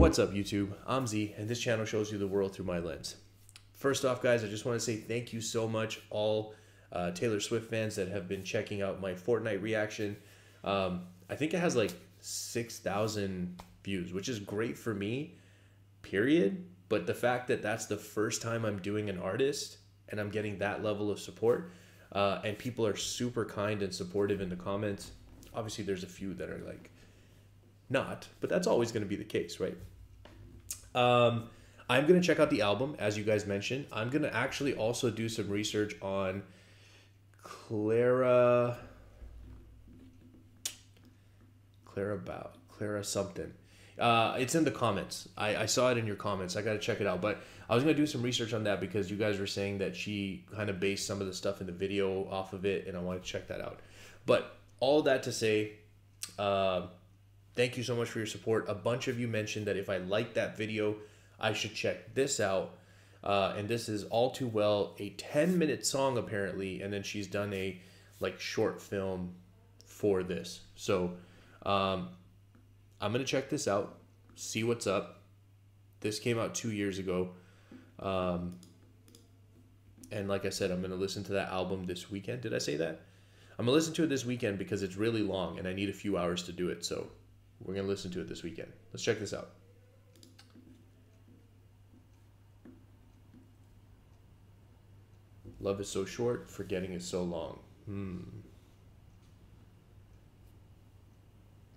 What's up, YouTube? I'm Z, and this channel shows you the world through my lens. First off, guys, I just want to say thank you so much, all Taylor Swift fans that have been checking out my Fortnite reaction. I think it has like 6,000 views, which is great for me, period. But the fact that that's the first time I'm doing an artist and I'm getting that level of support, and people are super kind and supportive in the comments. Obviously, there's a few that are like not, but that's always going to be the case, right? I'm going to check out the album, as you guys mentioned. I'm going to actually also do some research on Clara something. It's in the comments. I saw it in your comments. I got to check it out. But I was going to do some research on that because you guys were saying that she kind of based some of the stuff in the video off of it, and I want to check that out. But all that to say, thank you so much for your support. A bunch of you mentioned that if I liked that video, I should check this out. And this is All Too Well, a 10-minute song apparently, and then she's done a like short film for this. So I'm gonna check this out, see what's up. This came out 2 years ago. And like I said, I'm gonna listen to that album this weekend. Did I say that? I'm gonna listen to it this weekend because it's really long and I need a few hours to do it. So we're gonna listen to it this weekend. Let's check this out. Love is so short, forgetting is so long.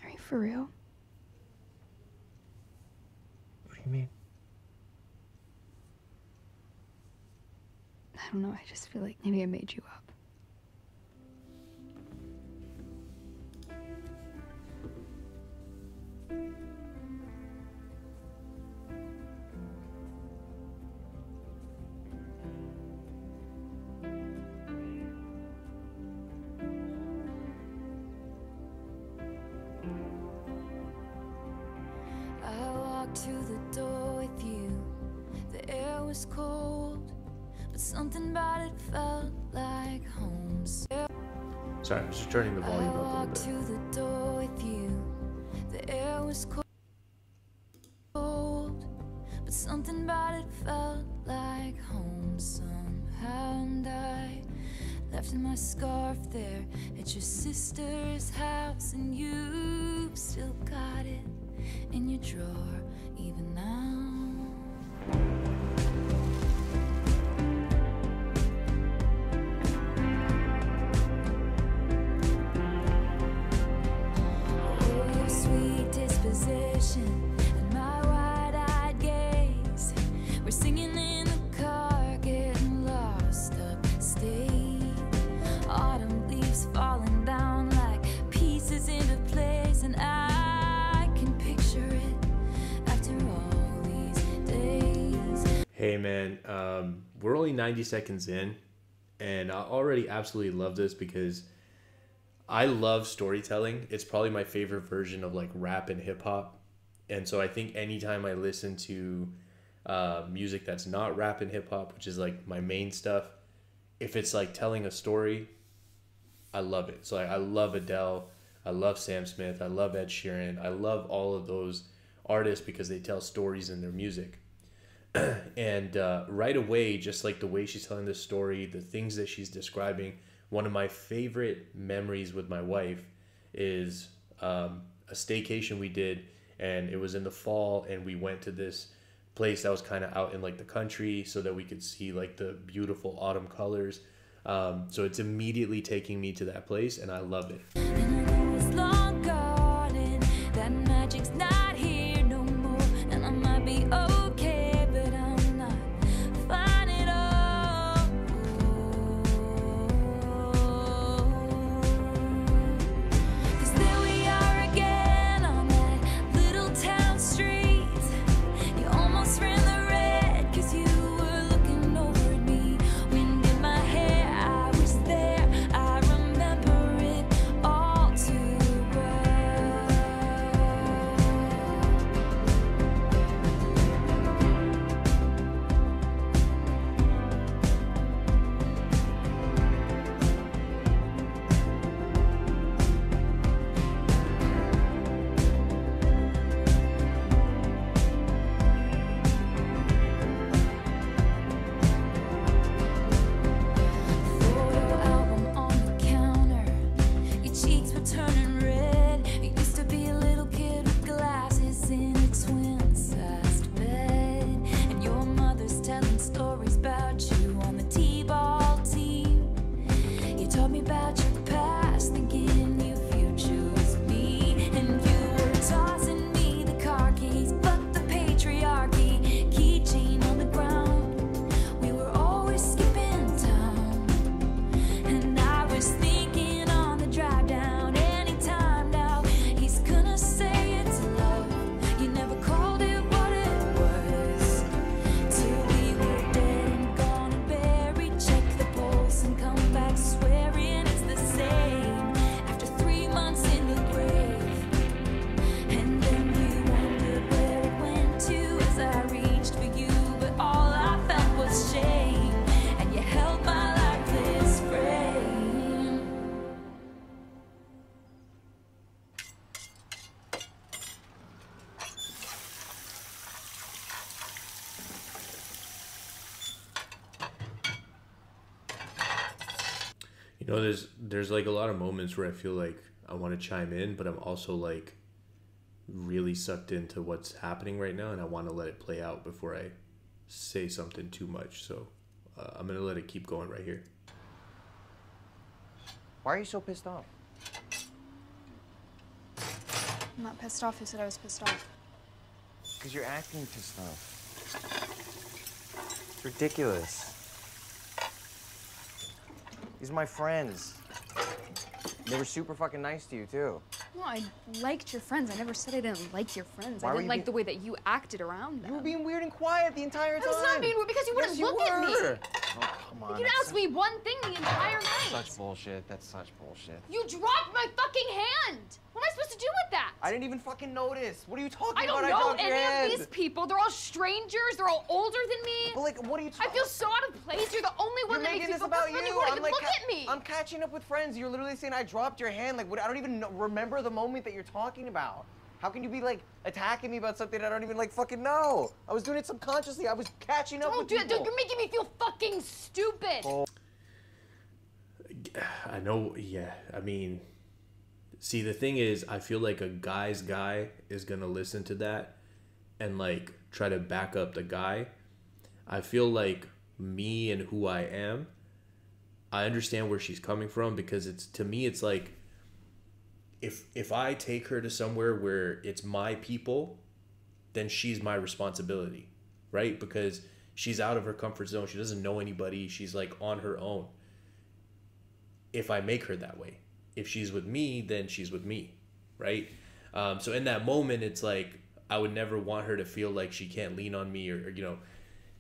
Are you for real? What do you mean? I don't know, I just feel like maybe I made you up. To the door with you, the air was cold, but something about it felt like home. Sorry, I'm just turning the volume up a little bit. To the door with you, the air was cold, but something about it felt like home somehow. And I left my scarf there at your sister's house, and you still got it in your drawer even now. Oh, your sweet disposition and my wide-eyed gaze, we're singing in the car, getting lost upstate. Autumn leaves falling down like pieces into place, and I can picture it after all these days. Hey man, we're only 90 seconds in, and I already absolutely love this because I love storytelling. It's probably my favorite version of like rap and hip hop. And so I think anytime I listen to music that's not rap and hip hop, which is like my main stuff, if it's like telling a story, I love it. So I love Adele, I love Sam Smith, I love Ed Sheeran, I love all of those artists because they tell stories in their music. And right away, just like the way she's telling this story, the things that she's describing, one of my favorite memories with my wife is a staycation we did, and it was in the fall, and we went to this place that was kind of out in like the country so that we could see like the beautiful autumn colors. So it's immediately taking me to that place, and I love it. And I know it's long gone, and that magic's not here no more, and I might be okay, but I'm not fine at all. 'Cause there we are again on that little town street. You almost ran the red 'cause you were looking over at me. Wind in my hair, I was there, I remember it all too well. You know, there's like a lot of moments where I feel like I want to chime in, but I'm also like really sucked into what's happening right now, and I want to let it play out before I say something too much. So I'm gonna let it keep going right here. Why are you so pissed off? I'm not pissed off. Who said I was pissed off? Because you're acting pissed off. It's ridiculous. These are my friends. They were super fucking nice to you, too. No, I liked your friends. I never said I didn't like your friends. Why I were didn't you like the way that you acted around them. You were being weird and quiet the entire time. I was not being weird because you wouldn't Yes, look at me. were. Oh, come on. You that's asked me one thing the entire night. Such bullshit. That's such bullshit. You dropped my fucking hand. What am I supposed to do with that? I didn't even fucking notice. What are you talking I don't about? know dropped your any hand. of these people. They're all strangers. They're all older than me. But like, what are you I talking? feel so out of place. You're the only one You're that making makes me this feel about comfortable. you. You won't I'm even like, look at me. I'm catching up with friends. You're literally saying I dropped your hand. Like, what? I don't even remember the moment that you're talking about. How can you be like attacking me about something I don't even like fucking know? I was doing it subconsciously. I was catching up Don't with do that. people. You're making me feel fucking stupid. Oh. I know, yeah. I mean, see, the thing is, I feel like a guy's guy is gonna listen to that and like try to back up the guy. I feel like me and who I am, I understand where she's coming from, because it's, to me, it's like, if I take her to somewhere where it's my people, then she's my responsibility, right? Because she's out of her comfort zone. She doesn't know anybody. She's like on her own. If I make her that way, if she's with me, then she's with me, right? So in that moment, it's like I would never want her to feel like she can't lean on me, or you know.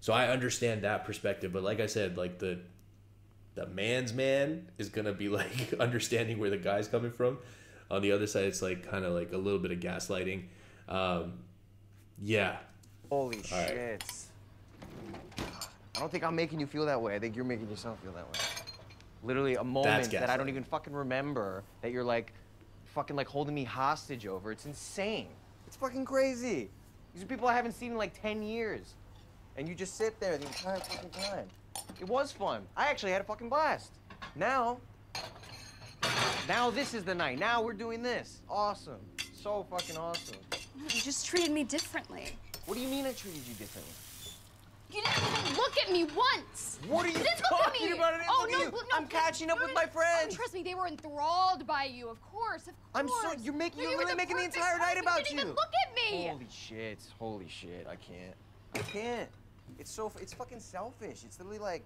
So I understand that perspective, but like I said, like the man's man is gonna be like understanding where the guy's coming from. On the other side, it's like kind of like a little bit of gaslighting. Yeah. Holy All right. shit. I don't think I'm making you feel that way. I think you're making yourself feel that way. Literally a moment that I don't gaslighting. even fucking remember that you're like fucking like holding me hostage over. It's insane. It's fucking crazy. These are people I haven't seen in like 10 years. And you just sit there the entire fucking time. It was fun. I actually had a fucking blast. Now this is the night. Now we're doing this. Awesome. So fucking awesome. You just treated me differently. What do you mean I treated you differently? You didn't even look at me once. What are you didn't look at talking me. about? I didn't Oh, look no, at you. no, I'm catching up no, with my friends. Oh, trust me, they were enthralled by you. Of course, of I'm course. so you're making No, you're were really making the perfect entire night person. about You didn't you. even look at me. Holy shit! I can't. I can't. It's fucking selfish. It's literally like,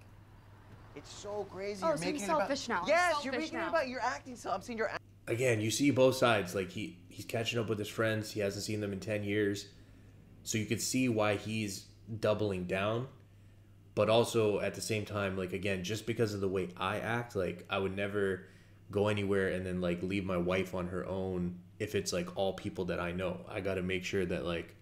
it's so crazy. Oh, You're so I'm making it about- selfish now. I'm Yes, you're selfish making it now. about. You're acting. I'm seeing your. Again, you see both sides. Like he's catching up with his friends. He hasn't seen them in 10 years. So you could see why he's doubling down. But also at the same time, like, again, just because of the way I act, like, I would never go anywhere and then like leave my wife on her own if it's like all people that I know. I got to make sure that like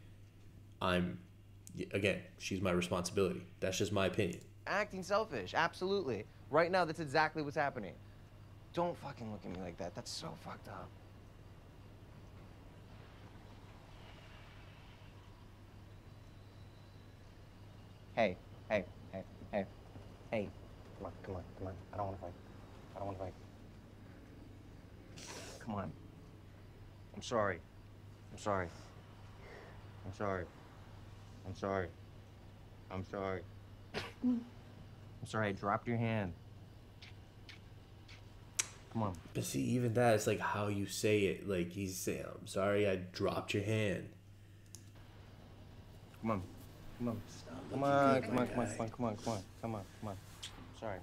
again, she's my responsibility. That's just my opinion. Acting selfish. Absolutely. Right now, that's exactly what's happening. Don't fucking look at me like that. That's so fucked up. Hey. Come on. I don't want to fight. Come on. I'm sorry. I'm sorry I dropped your hand. Come on. But see, even that, it's like how you say it. Like, he's saying, I'm sorry I dropped your hand. Come on. Sorry.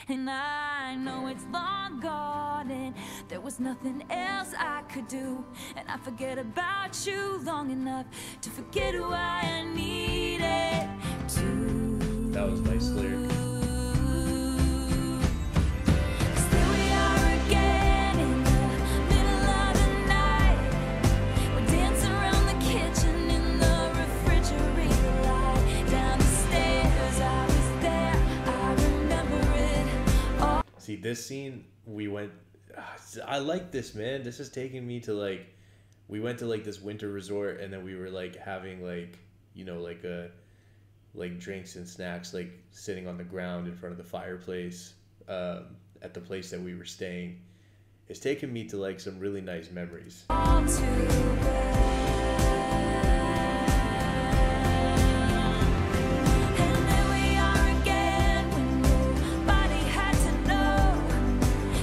And I know it's long gone and there was nothing else I could do. And I forget about you long enough to forget why I needed to. That was nice lyric. Still we are again in the middle of the night. We're dancing around the kitchen in the refrigerator light. Down the stairs, I was there, I remember it all. See, this scene, we went... I like this, man. This is taking me to, like... We went to, like, this winter resort, and then we were, like, having, like, you know, like, drinks and snacks, like, sitting on the ground in front of the fireplace. at the place that we were staying, it's taken me to like some really nice memories. All too well. And there we are again when nobody had to know.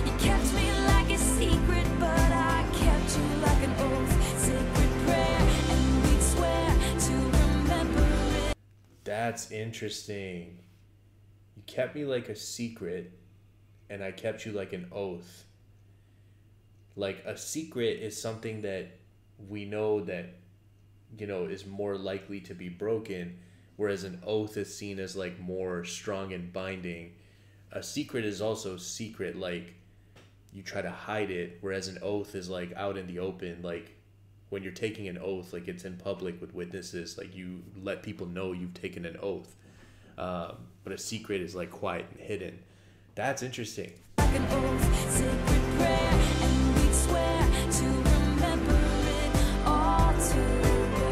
You kept me like a secret, but I kept you like an oath. Sacred prayer, and we'd swear to remember it. That's interesting. You kept me like a secret, and I kept you like an oath. Like a secret is something that we know that, you know, is more likely to be broken, whereas an oath is seen as like more strong and binding. A secret is also secret, like you try to hide it, whereas an oath is like out in the open. Like when you're taking an oath, like it's in public with witnesses, like you let people know you've taken an oath. But a secret is like quiet and hidden. That's interesting. Like an oath, sacred prayer, and we'd swear to remember it all too well.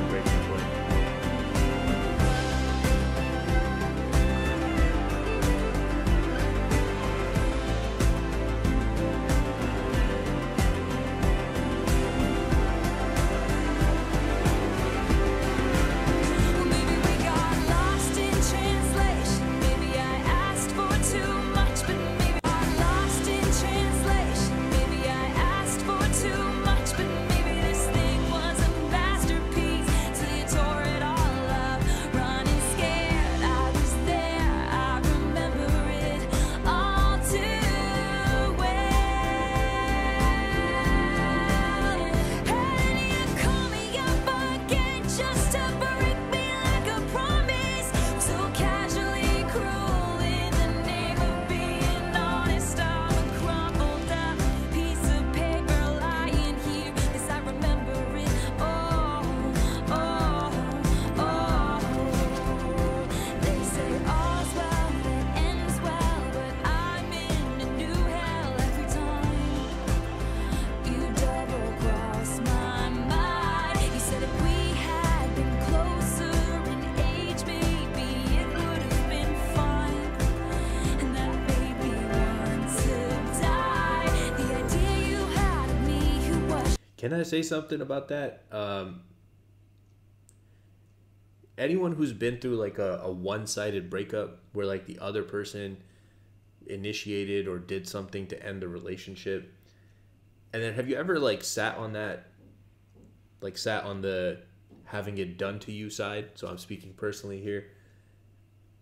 Breaking point. Well, maybe we got lost in translation. Maybe I asked for too much, but maybe I lost in translation. Maybe I asked for too much, but maybe this thing was a masterpiece. Till you tore it all up, running scared. I was there, I remember it all too well. And you call me up again just to break me like a promise. So casually cruel in the name of being honest. I'm a crumpled up piece of paper lying here. Yes, I remember it. Oh, oh, oh. They say all's well that ends well, but I'm in a new hell every time. You double cross my mind. You said if we had been closer in age, maybe it would have been fine. And that made me want to die. The idea you had of me who was Can I say something about that? Anyone who's been through like a one-sided breakup where like the other person initiated or did something to end the relationship, and then have you ever like sat on that, like sat on the having it done to you side? So I'm speaking personally here,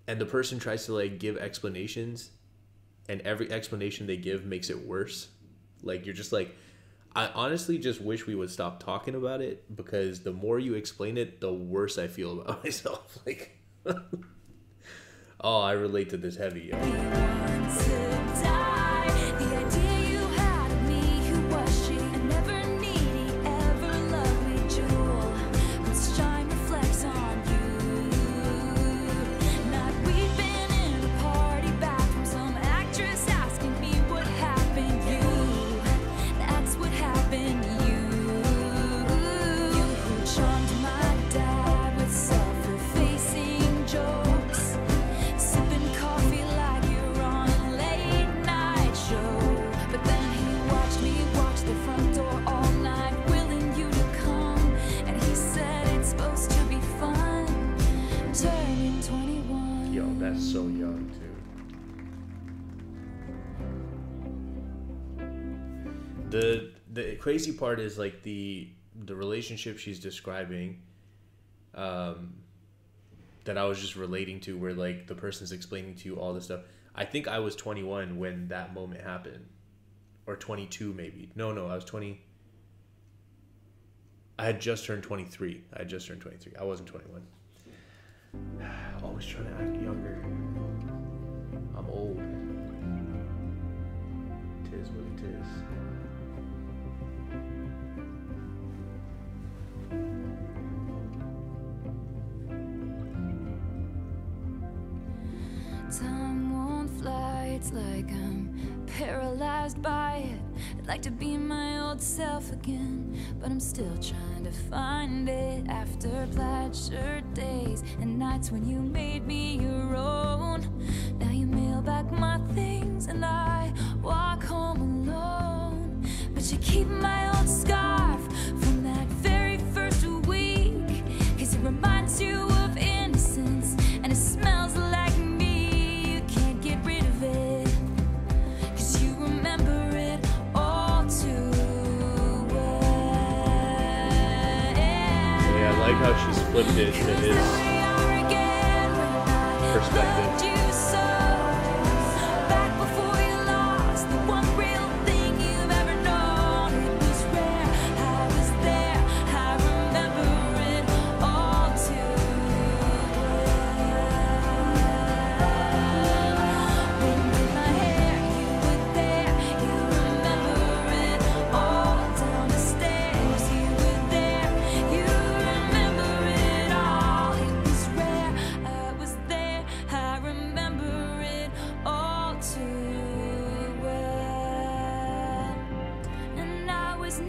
and the person tries to like give explanations, and every explanation they give makes it worse. Like you're just like, I honestly just wish we would stop talking about it, because the more you explain it, the worse I feel about myself. Like, oh, I relate to this heavy. Yo. want to die. The idea you had of me who was she? A never needy, ever lovely jewel whose shine reflects on you. Not we've been in a party bathroom, some actress asking me what happened. You, that's what happened. You who charmed my dad with self-effacing jokes, sipping coffee like you're on a late night show. But then he watched me watch the front door all night, willing you to come. And he said it's supposed to be fun, turning 21. Yo, that's so young too. The crazy part is like the relationship she's describing, that I was just relating to, where like the person's explaining to you all this stuff. I think I was 21 when that moment happened, or 22 maybe. No, I was 20. I had just turned 23. I wasn't 21. Always trying to act younger. I'm old. Tis what it is. It's like I'm paralyzed by it. I'd like to be my old self again, but I'm still trying to find it. After plaid shirt days and nights when you made me your own, now you mail back my things and I walk home alone. But you keep my old scarf from that very first week, 'cause it reminds you of innocence and it smells like me. You can't get rid of it, 'cause you remember it all too well. Yeah, I like how she's flipped it to his perspective.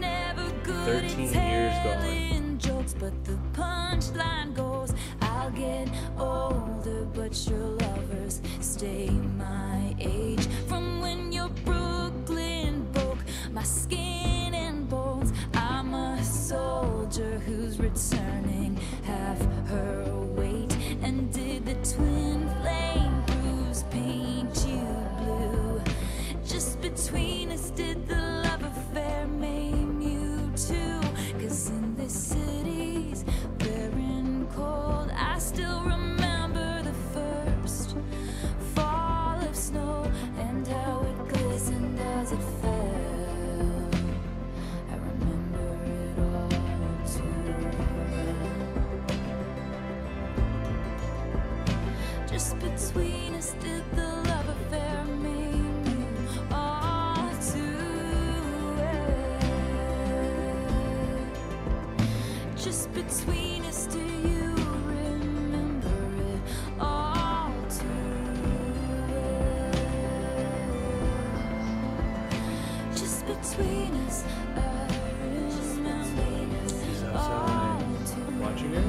Never good 13 at years gone. telling jokes, but the punchline goes, I'll get older, but your lovers stay my age. From when your Brooklyn broke my skin and bones, I'm a soldier who's returning half her weight. And did the twin flame bruise paint you blue? Just between us, did the love affair maim you too? 'Cause in this city's barren cold, I still remember the first fall of snow and how it glistened as it fell. I remember it all too well. Just between us, did the love affair maim you all too well? Just between us, do you remember it all too well? Just between us, I remember He's all outside too watching it.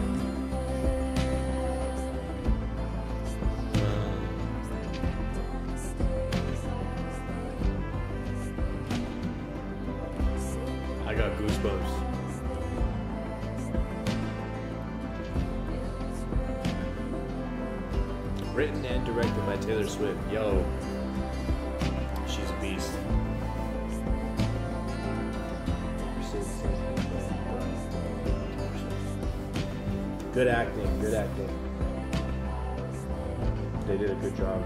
I got goosebumps. Written and directed by Taylor Swift. Yo, she's a beast. Good acting, good acting. They did a good job.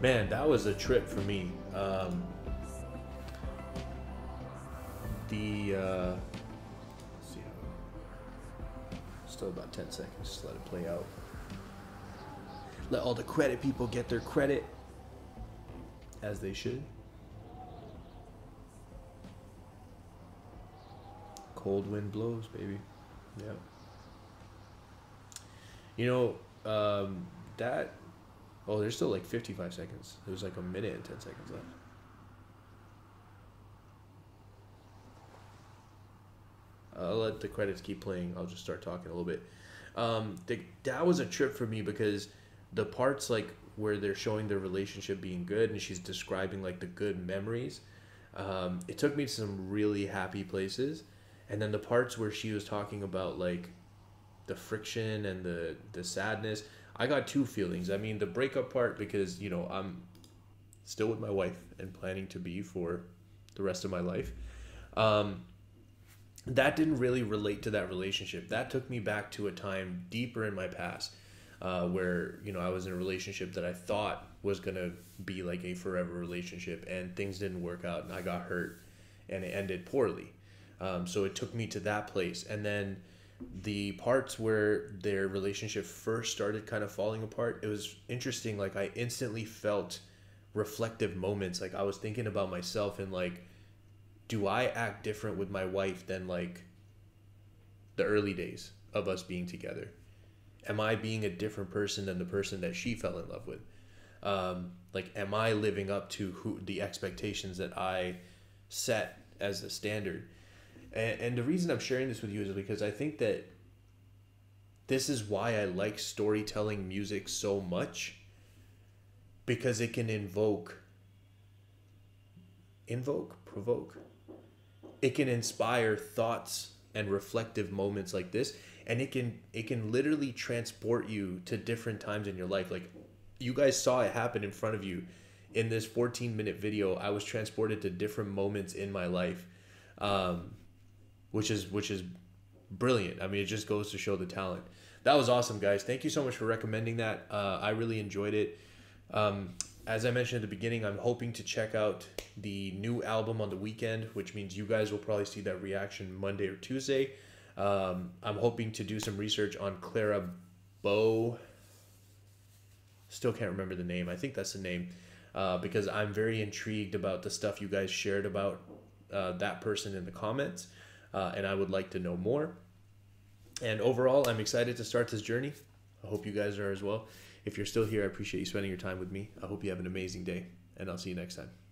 Man, that was a trip for me. Let's see still about 10 seconds. Just let it play out. Let all the credit people get their credit, as they should. Cold wind blows, baby. Yeah. You know, that. Oh, there's still like 55 seconds. There's like a minute and 10 seconds left. I'll let the credits keep playing. I'll just start talking a little bit. That was a trip for me because the parts like where they're showing their relationship being good and she's describing like the good memories, it took me to some really happy places. And then the parts where she was talking about like the friction and the sadness, I got two feelings. I mean, the breakup part because, you know, I'm still with my wife and planning to be for the rest of my life. That didn't really relate to that relationship. That took me back to a time deeper in my past where, you know, I was in a relationship that I thought was going to be like a forever relationship and things didn't work out and I got hurt and it ended poorly. So it took me to that place. And then the parts where their relationship first started kind of falling apart, it was interesting. Like I instantly felt reflective moments. Like I was thinking about myself and like, do I act different with my wife than like the early days of us being together? Am I being a different person than the person that she fell in love with? Like, am I living up to the expectations that I set as the standard? And the reason I'm sharing this with you is because I think that this is why I like storytelling music so much, because it can provoke. It can inspire thoughts and reflective moments like this, and it can literally transport you to different times in your life. Like, you guys saw it happen in front of you in this 14-minute video. I was transported to different moments in my life, which is brilliant. I mean, it just goes to show the talent. That was awesome, guys. Thank you so much for recommending that. I really enjoyed it. As I mentioned at the beginning, I'm hoping to check out the new album on the weekend, which means you guys will probably see that reaction Monday or Tuesday. I'm hoping to do some research on Clara Bow. Still can't remember the name. I think that's the name, because I'm very intrigued about the stuff you guys shared about that person in the comments, and I would like to know more. And overall, I'm excited to start this journey. I hope you guys are as well. If you're still here, I appreciate you spending your time with me. I hope you have an amazing day, and I'll see you next time.